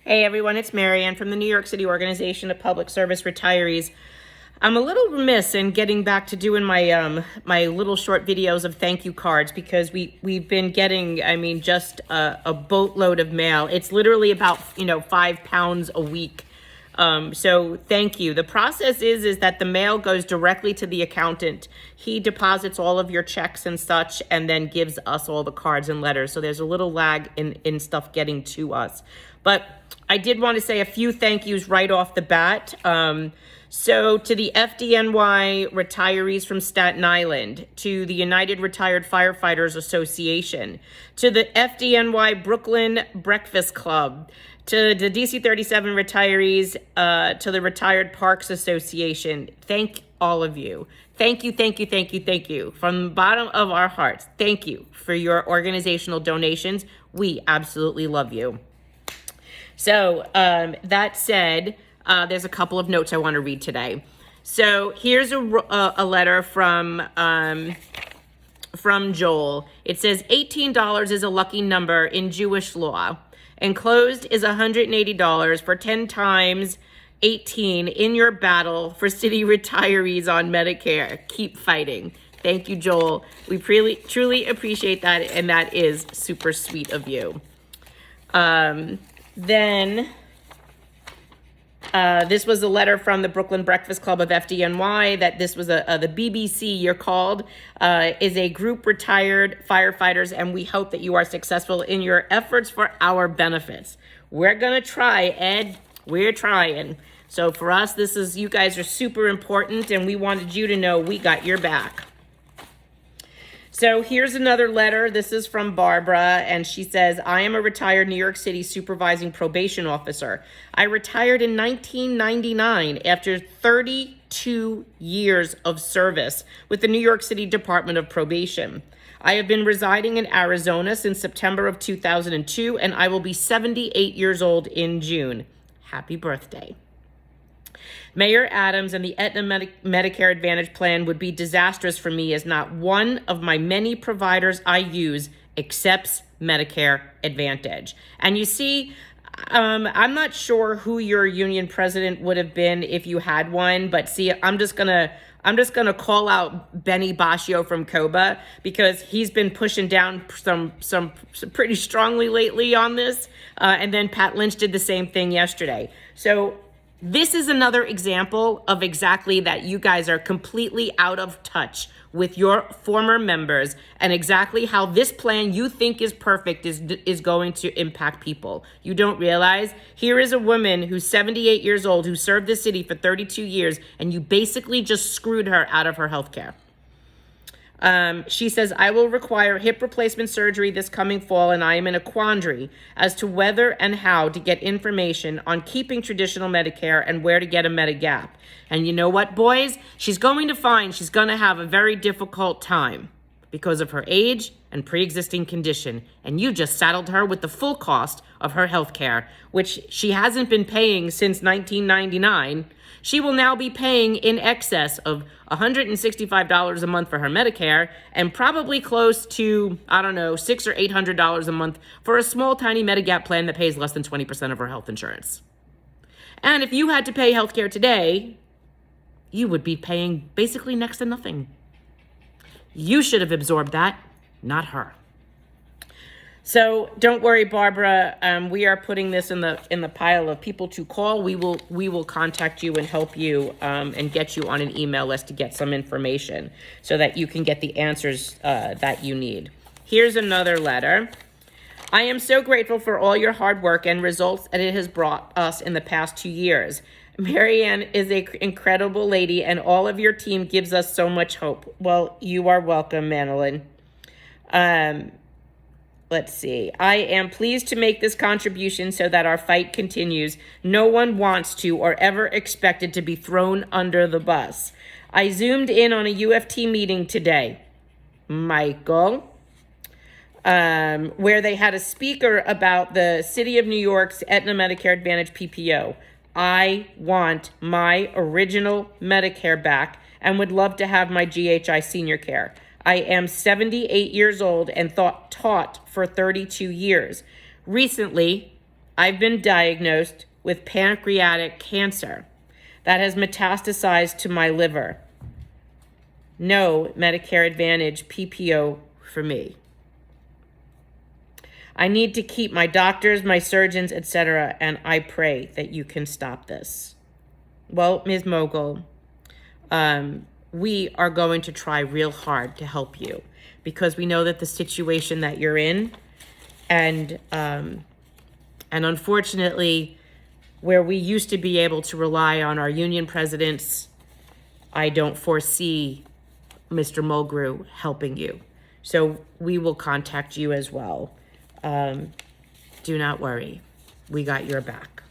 Hey everyone, it's Marianne from the New York City Organization of Public Service Retirees. I'm a little remiss in getting back to doing my my little short videos of thank you cards because we've been getting, just a boatload of mail. It's literally about 5 pounds a week. So thank you. The process is that the mail goes directly to the accountant. He deposits all of your checks and such, and then gives us all the cards and letters. So there's a little lag in stuff getting to us. But I did want to say a few thank yous right off the bat. So to the FDNY retirees from Staten Island, to the United Retired Firefighters Association, to the FDNY Brooklyn Breakfast Club, to the DC 37 retirees, to the Retired Parks Association, thank all of you. Thank you, thank you, thank you, thank you. From the bottom of our hearts, thank you for your organizational donations. We absolutely love you. So that said, there's a couple of notes I want to read today. So here's a letter from Joel. It says $18 is a lucky number in Jewish law. Enclosed is $180 for 10 times 18 in your battle for city retirees on Medicare. Keep fighting. Thank you, Joel. We truly appreciate that, and that is super sweet of you. Then this was a letter from the Brooklyn Breakfast Club of FDNY that this was the BBC, you're called, is a group retired firefighters, and we hope that you are successful in your efforts for our benefits. We're going to try, Ed. We're trying. So for us, you guys are super important, and we wanted you to know we got your back. So here's another letter. This is from Barbara, and she says, I am a retired New York City supervising probation officer. I retired in 1999 after 32 years of service with the New York City Department of Probation. I have been residing in Arizona since September of 2002, and I will be 78 years old in June. Happy birthday. Mayor Adams and the Aetna Medicare Advantage plan would be disastrous for me as not one of my many providers I use accepts Medicare Advantage. And you see, I'm not sure who your union president would have been if you had one, but see, I'm just gonna call out Benny Bascio from COBA because he's been pushing down some pretty strongly lately on this. And then Pat Lynch did the same thing yesterday. So this is another example of exactly that. You guys are completely out of touch with your former members and exactly how this plan you think is perfect is going to impact people. You don't realize here is a woman who's 78 years old who served the city for 32 years, and you basically just screwed her out of her health care. She says, I will require hip replacement surgery this coming fall, and I am in a quandary as to whether and how to get information on keeping traditional Medicare and where to get a Medigap. And you know what, boys? She's going to have a very difficult time because of her age and pre-existing condition. And you just saddled her with the full cost of her health care, which she hasn't been paying since 1999. She will now be paying in excess of $165 a month for her Medicare and probably close to, $600 or $800 a month for a small, tiny Medigap plan that pays less than 20% of her health insurance. And if you had to pay healthcare today, you would be paying basically next to nothing. You should have absorbed that, not her. So don't worry, Barbara. We are putting this in the pile of people to call. We will contact you and help you and get you on an email list to get some information so that you can get the answers that you need. Here's another letter. I am so grateful for all your hard work and results that it has brought us in the past 2 years. Marianne is an incredible lady, and all of your team gives us so much hope. Well, you are welcome, Manolin. Let's see. I am pleased to make this contribution so that our fight continues. No one wants to or ever expected to be thrown under the bus. I zoomed in on a UFT meeting today, Michael, where they had a speaker about the City of New York's Aetna Medicare Advantage PPO. I want my original Medicare back and would love to have my GHI senior care. I am 78 years old and taught for 32 years. Recently, I've been diagnosed with pancreatic cancer that has metastasized to my liver. No Medicare Advantage PPO for me. I need to keep my doctors, my surgeons, etc., and I pray that you can stop this. Well, Ms. Mogul, we are going to try real hard to help you because we know that the situation that you're in, and unfortunately, where we used to be able to rely on our union presidents, I don't foresee Mr. Mulgrew helping you. So we will contact you as well. Do not worry. We got your back.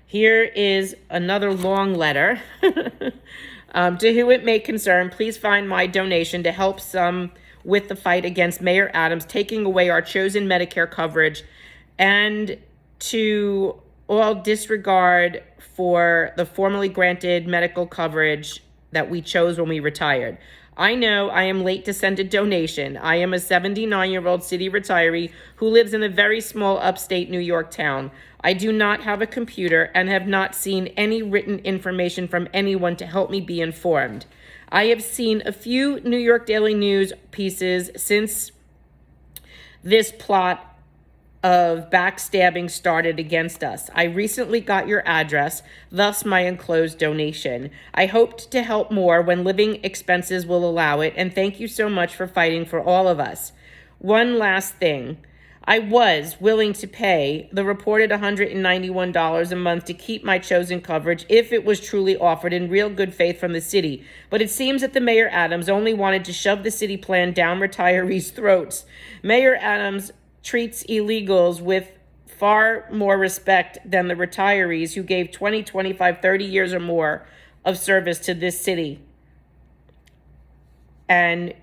Here is another long letter. To whom it may concern, please find my donation to help some with the fight against Mayor Adams taking away our chosen Medicare coverage and to all disregard for the formally granted medical coverage that we chose when we retired. I know I am late to send a donation. I am a 79-year-old city retiree who lives in a very small upstate New York town. I do not have a computer and have not seen any written information from anyone to help me be informed. I have seen a few New York Daily News pieces since this plot of backstabbing started against us. I recently got your address, thus my enclosed donation. I hoped to help more when living expenses will allow it, and thank you so much for fighting for all of us. One last thing. I was willing to pay the reported $191 a month to keep my chosen coverage if it was truly offered in real good faith from the city. But it seems that the Mayor Adams only wanted to shove the city plan down retirees' throats. Mayor Adams treats illegals with far more respect than the retirees who gave 20, 25, 30 years or more of service to this city and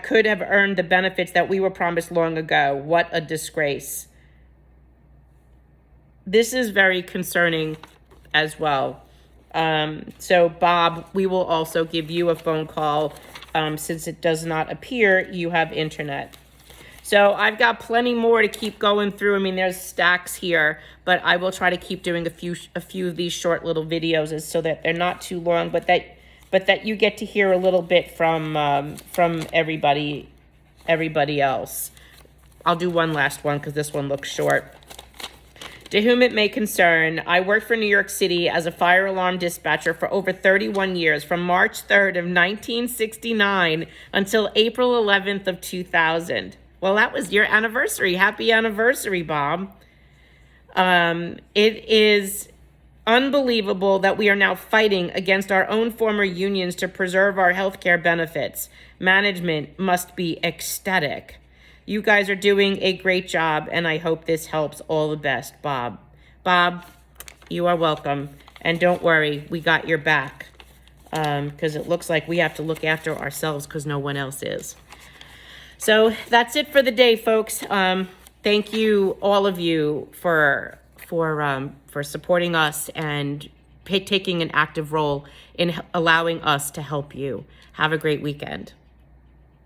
could have earned the benefits that we were promised long ago. What a disgrace. This is very concerning as well. So, Bob, we will also give you a phone call since it does not appear you have internet. So I've got plenty more to keep going through. I mean, there's stacks here, but I will try to keep doing a few of these short little videos so that they're not too long, but that you get to hear a little bit from everybody else. I'll do one last one because this one looks short. To whom it may concern, I worked for New York City as a fire alarm dispatcher for over 31 years, from March 3rd of 1969 until April 11th of 2000. Well, that was your anniversary. Happy anniversary, Bob. It is unbelievable that we are now fighting against our own former unions to preserve our health care benefits. Management must be ecstatic. You guys are doing a great job, and I hope this helps. All the best, Bob. Bob, you are welcome. And don't worry, we got your back. Because it looks like we have to look after ourselves because no one else is. So that's it for the day, folks. Thank you, all of you, for supporting us and taking an active role in allowing us to help you. Have a great weekend.